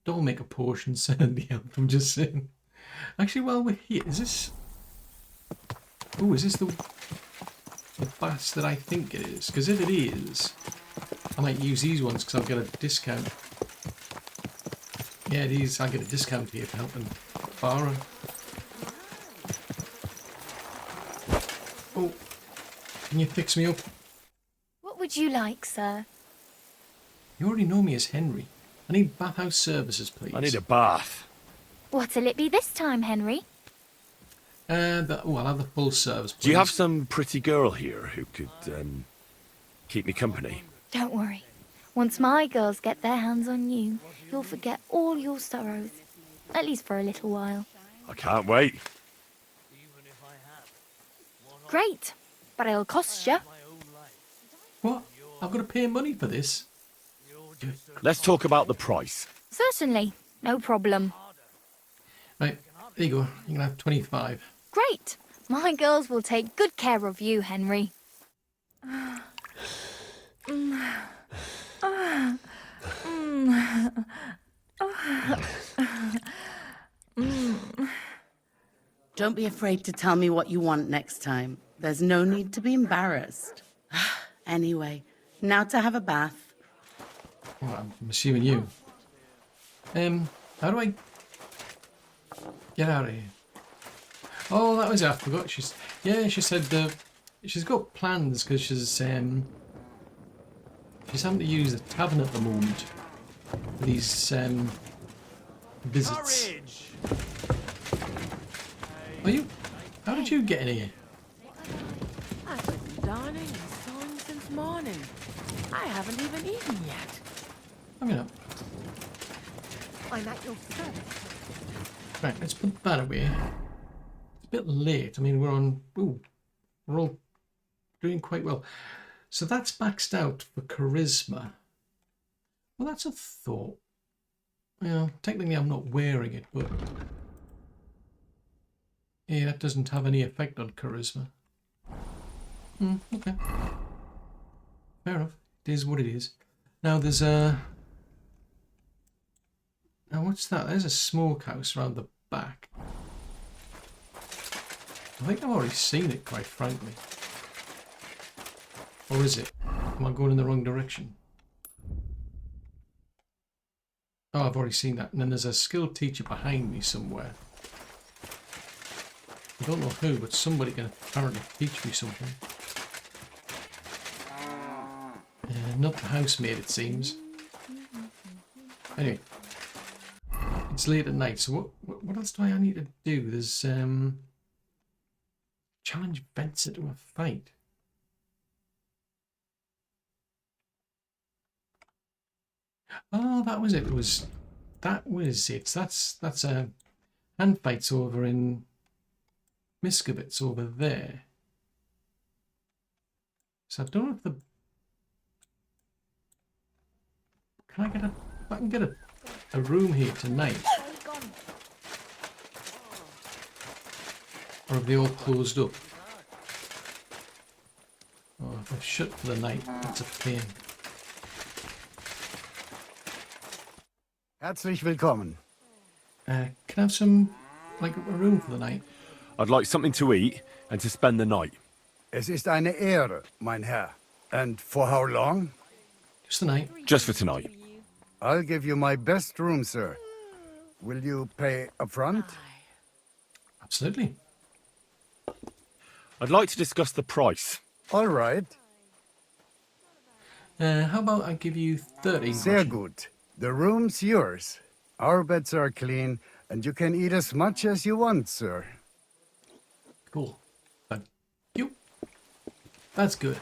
doll maker portion certainly helped, I'm just saying. Actually, while we're here, is this... Oh, is this the bass that I think it is? Because if it is, I might use these ones because I'll get a discount. Yeah, these, I'll get a discount here for helping borrow. Oh, can you fix me up? What would you like, sir? You already know me as Henry. I need bathhouse services, please. I need a bath. What'll it be this time, Henry? I'll have the full service, please. Do you have some pretty girl here who could, keep me company? Don't worry. Once my girls get their hands on you, you'll forget all your sorrows. At least for a little while. I can't wait. Great, but it'll cost you. What? I've got to pay money for this? Let's talk about the price. Certainly, no problem. Right, there you go. You can have 25. Great. My girls will take good care of you, Henry. Don't be afraid to tell me what you want next time. There's no need to be embarrassed. Anyway, now to have a bath. Well, I'm assuming you. How do I get out of here? Oh, that was it. I forgot. She said she's got plans because she's having to use the tavern at the moment for these visits. Are you? How did you get in here? I've been darning and sewing since morning. I haven't even eaten yet. I mean, I'm at your service. right, let's put that away. It's a bit late. I mean, we're on. Ooh, we're all doing quite well. So that's maxed out for charisma. Well, that's a thought. Well, technically I'm not wearing it, but yeah, that doesn't have any effect on charisma. Okay. Fair enough. It is what it is. Now there's a... Now what's that? There's a smokehouse around the back. I think I've already seen it, quite frankly. Or is it? Am I going in the wrong direction? Oh, I've already seen that. And then there's a skill teacher behind me somewhere. I don't know who, but somebody can apparently teach me something. Not the housemaid, it seems. Anyway. It's late at night, so what else do I need to do? There's, challenge Benson to a fight. Oh, that was it. That was it. That's hand fights over in Miskovitz over there. So I don't know if the I can get a room here tonight. Or have they all closed up? Oh, if they're shut for the night, that's a pain. Herzlich willkommen. Can I have some, like, a room for the night? I'd like something to eat and to spend the night. Es ist eine Ehre, mein Herr. And for how long? Just the night. Just for tonight. I'll give you my best room, sir. Will you pay up front? Absolutely. I'd like to discuss the price. All right. How about I give you 30? Sehr gut. The room's yours. Our beds are clean, and you can eat as much as you want, sir. Cool. Thank you. That's good.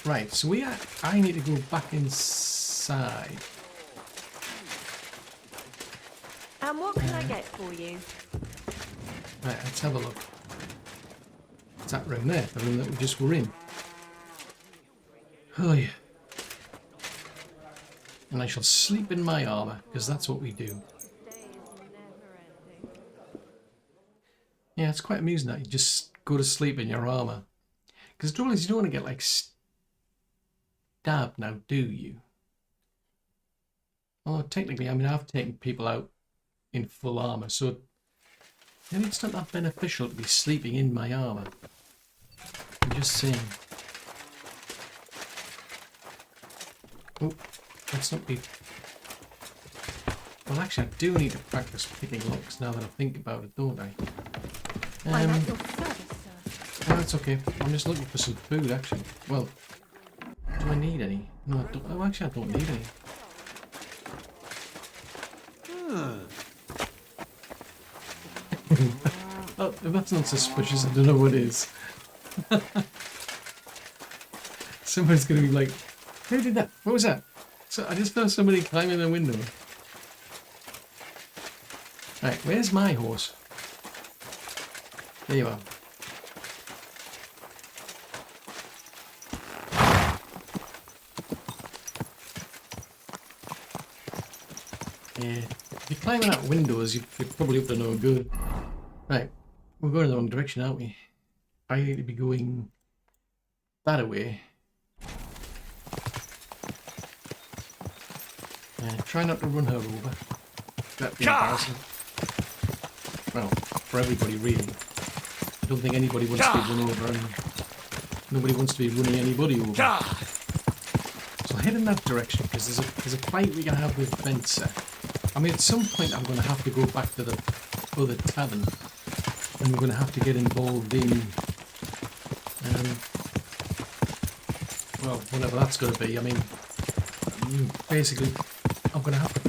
Right, so I need to go back inside. And what can I get for you? Right, let's have a look. It's that room there, the room that we just were in. Oh yeah. And I shall sleep in my armour, because that's what we do. Yeah, it's quite amusing that you just go to sleep in your armour. Because the trouble is, you don't want to get, like, stabbed now, do you? Although, technically, I mean, I've taken people out in full armour, so maybe it's not that beneficial to be sleeping in my armour. I'm just saying. Oh, let's not be... Well, actually, I do need to practice picking locks now that I think about it, don't I? I'm at your service, sir. No, that's okay. I'm just looking for some food, actually. Well, do I need any? No, I don't. Oh, actually, I don't need any. Oh, if that's not suspicious, I don't know what is. Somebody's going to be like, who did that? What was that? So I just saw somebody climbing the window. Right, where's my horse? There you are. Yeah, if you're climbing out windows, you're probably up to no good. Right, we're going in the wrong direction, aren't we? I need to be going that way. Try not to run her over. That'd be embarrassing. Well, for everybody, really. I don't think anybody wants to be run over, and nobody wants to be running anybody over. So head in that direction, because there's a fight we're going to have with Fencer. I mean, at some point I'm going to have to go back to the other tavern, and we're going to have to get involved in well, whenever that's going to be. I mean, basically, I'm going to have to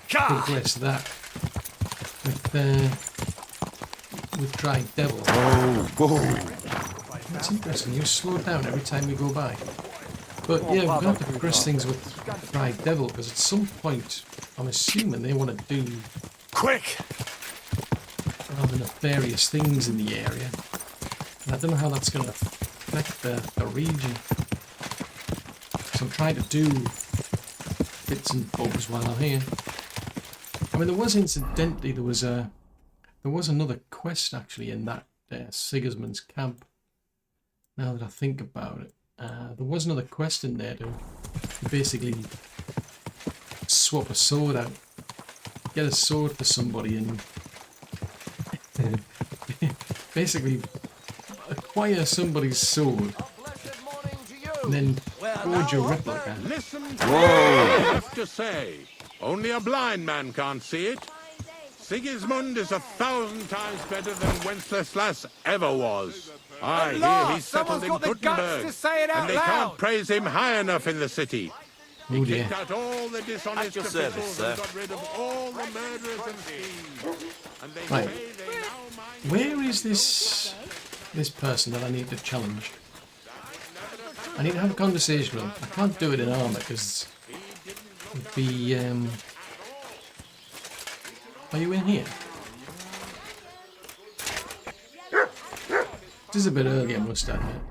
progress that with Dry Devil. That's interesting. You slow down every time you go by. But yeah, we're going to have to progress things with Dry Devil because at some point, I'm assuming they want to do Quick! rather nefarious things in the area. And I don't know how that's going to affect the region. So I'm trying to do bits and bobs while I'm here. I mean, there was incidentally, there was another quest actually in that Sigismund's camp. Now that I think about it, there was another quest in there to basically swap a sword out, get a sword for somebody, and basically acquire somebody's sword, and then forge a replica. Listen to what I have to say. Only a blind man can't see it. Sigismund is 1,000 times better than Wenceslas ever was. I hear he's settled in Gutenberg, and they can't praise him high enough in the city. He kicked out all the dishonest officials and got rid of all the murderers and thieves. And they say they now mind... Where is this person that I need to challenge? I need to have a conversation with him. I can't do it in armor because it'd be Are you in here? This is a bit early, I must admit.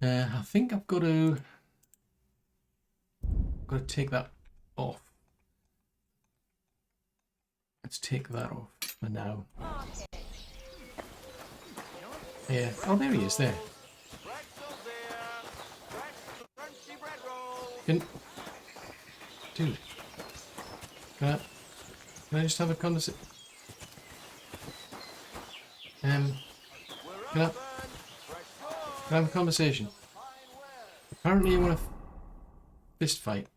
I think I've got to take that off. Let's take that off for now. Yeah. Oh, there he is. There. Dude. Can I just have a conversation? Can I have a conversation? Apparently you want a fist fight.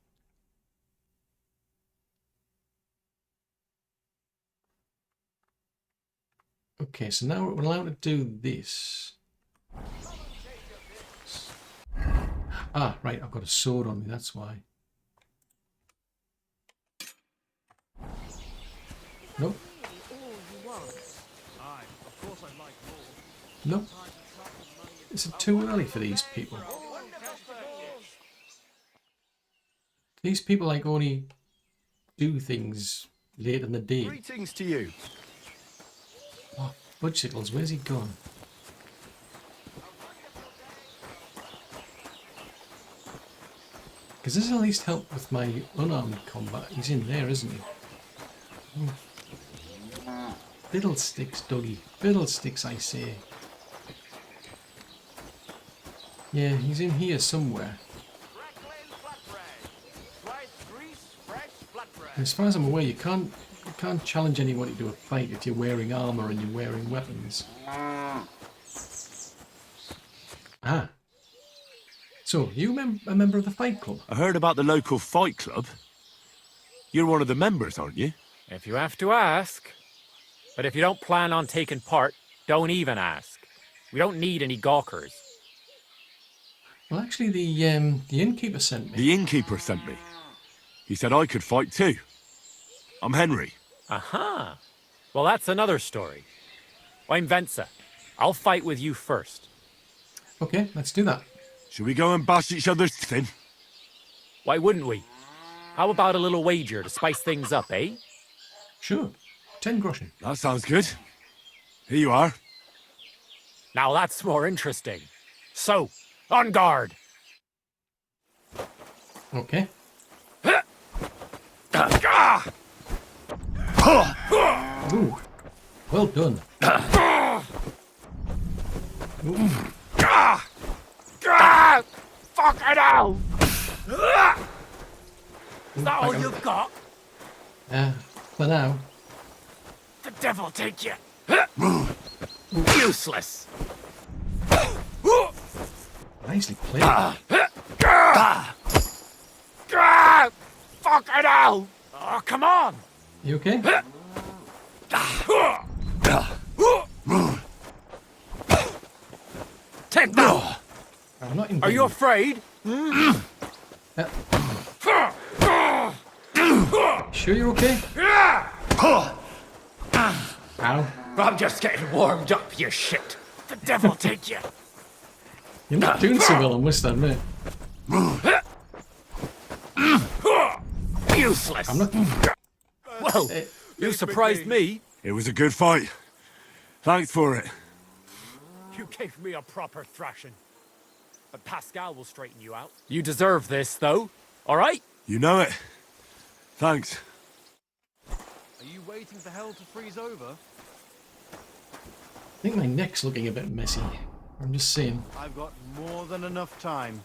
Okay, so now we're allowed to do this. Ah, right, I've got a sword on me, that's why. Nope. Nope. Is it too early for these people? These people like only do things late in the day. Greetings to you. Oh, Budgesickles, where's he gone? Because this will at least help with my unarmed combat. He's in there, isn't he? Oh. Fiddlesticks, Dougie. Fiddlesticks, I say. Yeah, he's in here somewhere. And as far as I'm aware, you can't challenge anybody to a fight if you're wearing armor and you're wearing weapons. Ah. So, you a member of the Fight Club? I heard about the local fight club. You're one of the members, aren't you? If you have to ask. But if you don't plan on taking part, don't even ask. We don't need any gawkers. Well, actually, the innkeeper sent me. The innkeeper sent me. He said I could fight too. I'm Henry. Aha. Well, that's another story. I'm Venza. I'll fight with you first. Okay, let's do that. Should we go and bash each other's tin? Why wouldn't we? How about a little wager to spice things up, eh? Sure. 10 groschen. That sounds good. Here you are. Now that's more interesting. So, on guard. Okay. Ooh. Well done. Ooh. Fuck it out! Is that all you've got? For now. The devil take you! Useless! Nicely played. Fuck it out! Oh, come on! You okay? Take that! I'm not in Are you afraid? Sure you're okay? Ow. I'm just getting warmed up, you shit. The devil take you. You're not doing so well, I must admit. Useless. I'm not... Well, you surprised me. It was a good fight. Thanks for it. You gave me a proper thrashing. But Pascal will straighten you out. You deserve this, though. All right? You know it. Thanks. Are you waiting for hell to freeze over? I think my neck's looking a bit messy. I'm just saying. I've got more than enough time.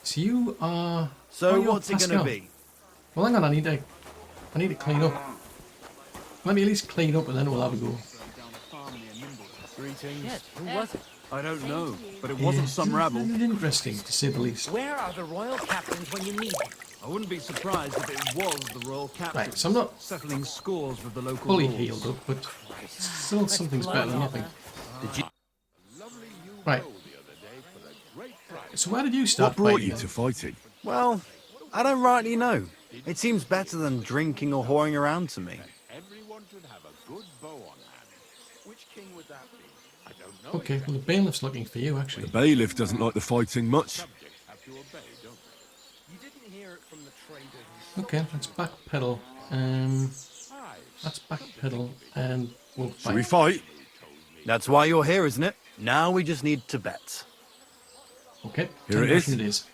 So you are... So you're what's it Pascal. gonna be? Well, hang on, I need to clean up. Let me at least clean up and then we'll have a go. Greetings. Yes, who was it? I don't know, but it wasn't some rabble. Interesting, to say the least. Where are the royal captains when you need them? I wouldn't be surprised if it was the royal captain. Right, so I'm not settling scores with the local fully lords. healed up, but still something's better than nothing. Right. So where did you start What brought fighting you then? to fighting? Well, I don't rightly know. It seems better than drinking or whoring around to me. Everyone should have a good bow on hand. Which king would that be? I don't know. Okay, well the bailiff's looking for you, actually. The bailiff doesn't like the fighting much. Have to obey, don't they? You didn't hear it from the traders. Okay, let's backpedal. Let's backpedal and we'll fight. Shall we fight? That's why you're here, isn't it? Now we just need to bet. Okay, Here it is. it is.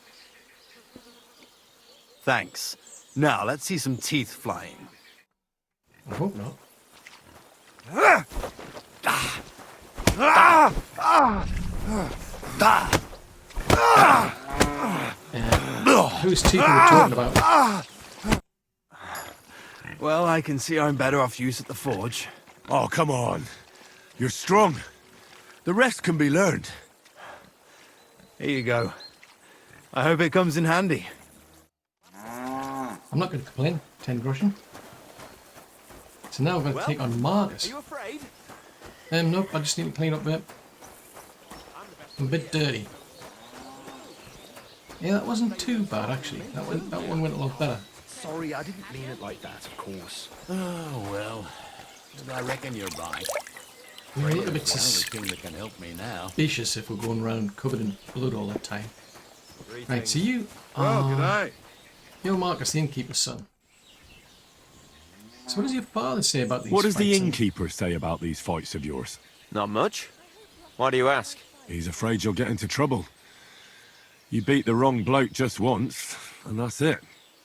Thanks. Now let's see some teeth flying. I hope not. Whose teeth are we talking about? Well, I can see I'm better off use at the forge. Oh, come on. You're strong. The rest can be learned. Here you go. I hope it comes in handy. I'm not going to complain, 10 groschen. So now we're going to take on Marcus. Are you afraid? Nope, I just need to clean up a bit. I'm a bit dirty. Yeah, that wasn't too bad, actually. That one went a lot better. Sorry, I didn't mean it like that, of course. Oh, well. I reckon you're right. We're a little bit thing that can help me now. suspicious if we're going around covered in blood all that time. Right, so you Well, are... good night. You're Marcus, the innkeeper's son. So what does your father say about these What does the fights? innkeeper say about these fights of yours? Not much. Why do you ask? He's afraid you'll get into trouble. You beat the wrong bloke just once, and that's it.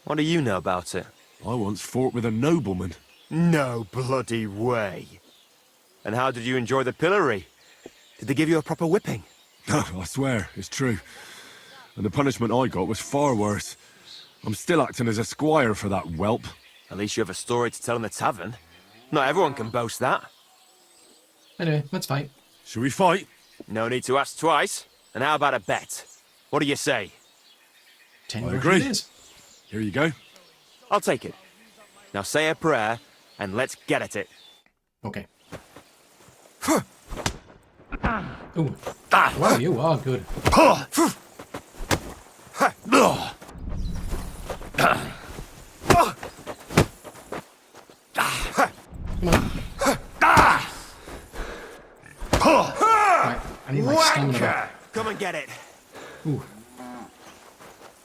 What do you know about it? I once fought with a nobleman. No bloody way. And how did you enjoy the pillory? Did they give you a proper whipping? I swear, it's true. And the punishment I got was far worse. I'm still acting as a squire for that whelp. At least you have a story to tell in the tavern. Not everyone can boast that. Anyway, let's fight. Shall we fight? No need to ask twice. And how about a bet? What do you say? 10 I groschen agree. it is. Here you go. I'll take it. Now say a prayer, and let's get at it. Okay. Ooh. Wow, you are good. Come on. Right, I need my stamina back. Come and get it. Ooh.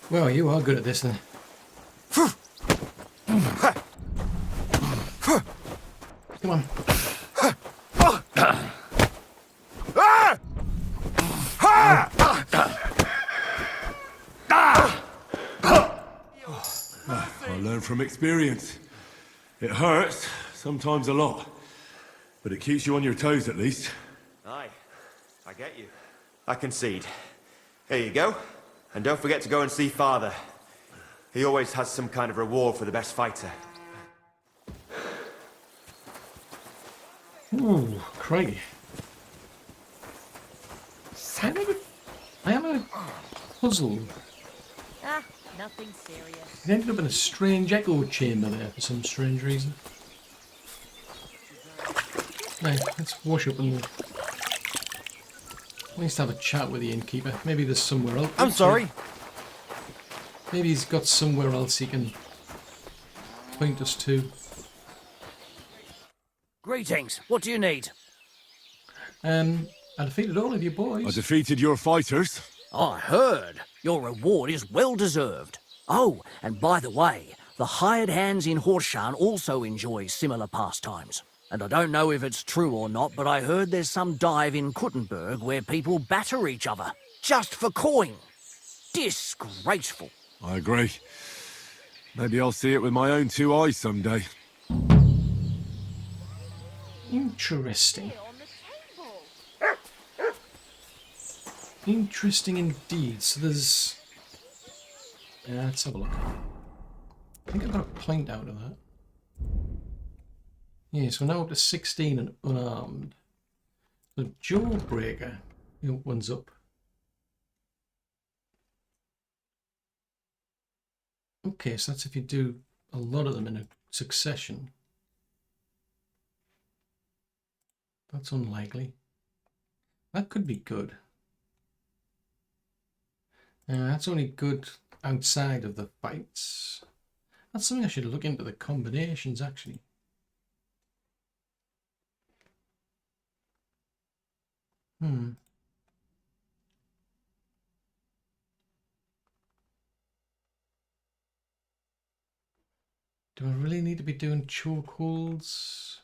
Well, you are good at this then. Come on. I learn from experience. It hurts, sometimes a lot. But it keeps you on your toes at least. Aye, I get you. I concede. Here you go. And don't forget to go and see Father. He always has some kind of reward for the best fighter. Ooh, crikey. I am a puzzled. Ah, nothing serious. It ended up in a strange echo chamber there for some strange reason. Right, let's wash up and At least have a chat with the innkeeper. Maybe there's somewhere else. I'm sorry. Maybe he's got somewhere else he can point us to. Greetings. What do you need? I defeated all of you boys. I defeated your fighters. I heard. Your reward is well deserved. Oh, and by the way, the hired hands in Horshan also enjoy similar pastimes. And I don't know if it's true or not, but I heard there's some dive in Kuttenberg where people batter each other, just for coin. Disgraceful. I agree. Maybe I'll see it with my own 2 eyes someday. Interesting. Interesting indeed. So there's... Yeah, let's have a look. I think I got a point out of that. Yeah, so now up to 16 and unarmed. The Jawbreaker opens up. Okay, so that's if you do a lot of them in a succession. That's unlikely. That could be good. That's only good outside of the fights. That's something I should look into, the combinations, actually. Do I really need to be doing chokeholds?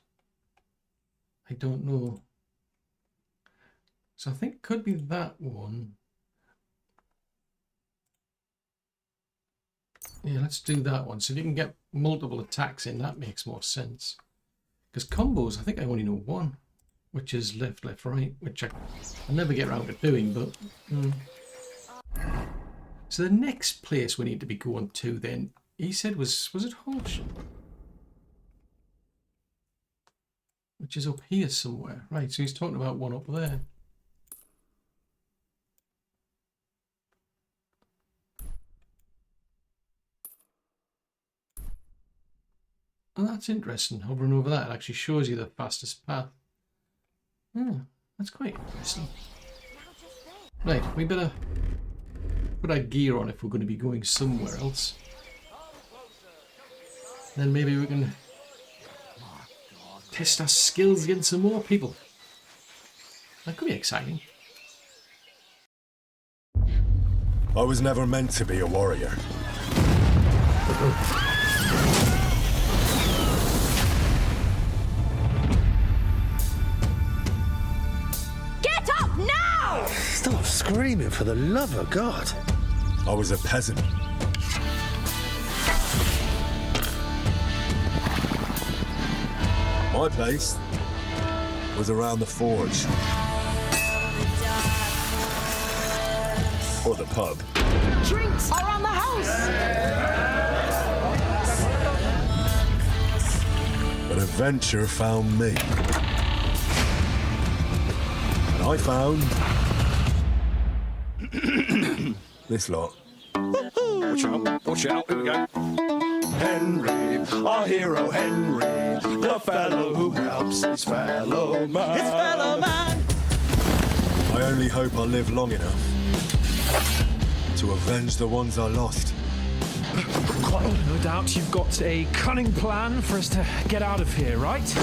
I don't know. So I think it could be that one. Yeah, let's do that one. So if you can get multiple attacks in, that makes more sense. Because combos, I think I only know one, which is left, left, right, which I never get around to doing, but... So the next place we need to be going to then, he said was it Horsham? Which is up here somewhere. Right, so he's talking about one up there. Oh, that's interesting. Hovering over that, it actually shows you the fastest path. Oh, that's quite interesting. Right, we better put our gear on if we're going to be going somewhere else. Then maybe we can test our skills against some more people. That could be exciting. I was never meant to be a warrior. Get up now! Stop screaming, for the love of God. I was a peasant. My place was around the forge. Or the pub. Drinks around the house! But adventure found me. And I found... this lot. Watch out, watch out, here we go. Henry, our hero Henry, the fellow who helps his fellow man. His fellow man! I only hope I live long enough to avenge the ones I lost. No doubt you've got a cunning plan for us to get out of here, right?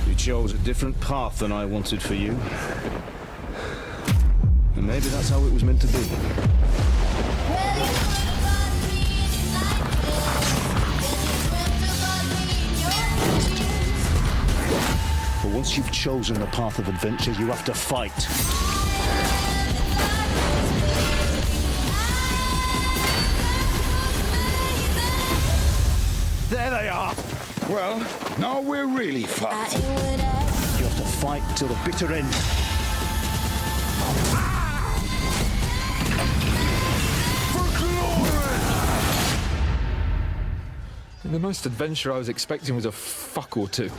You chose a different path than I wanted for you. And maybe that's how it was meant to be. But once you've chosen the path of adventure, you have to fight. There they are. Well, now we're really fucked. You have to fight till the bitter end. The most adventure I was expecting was a fuck or two.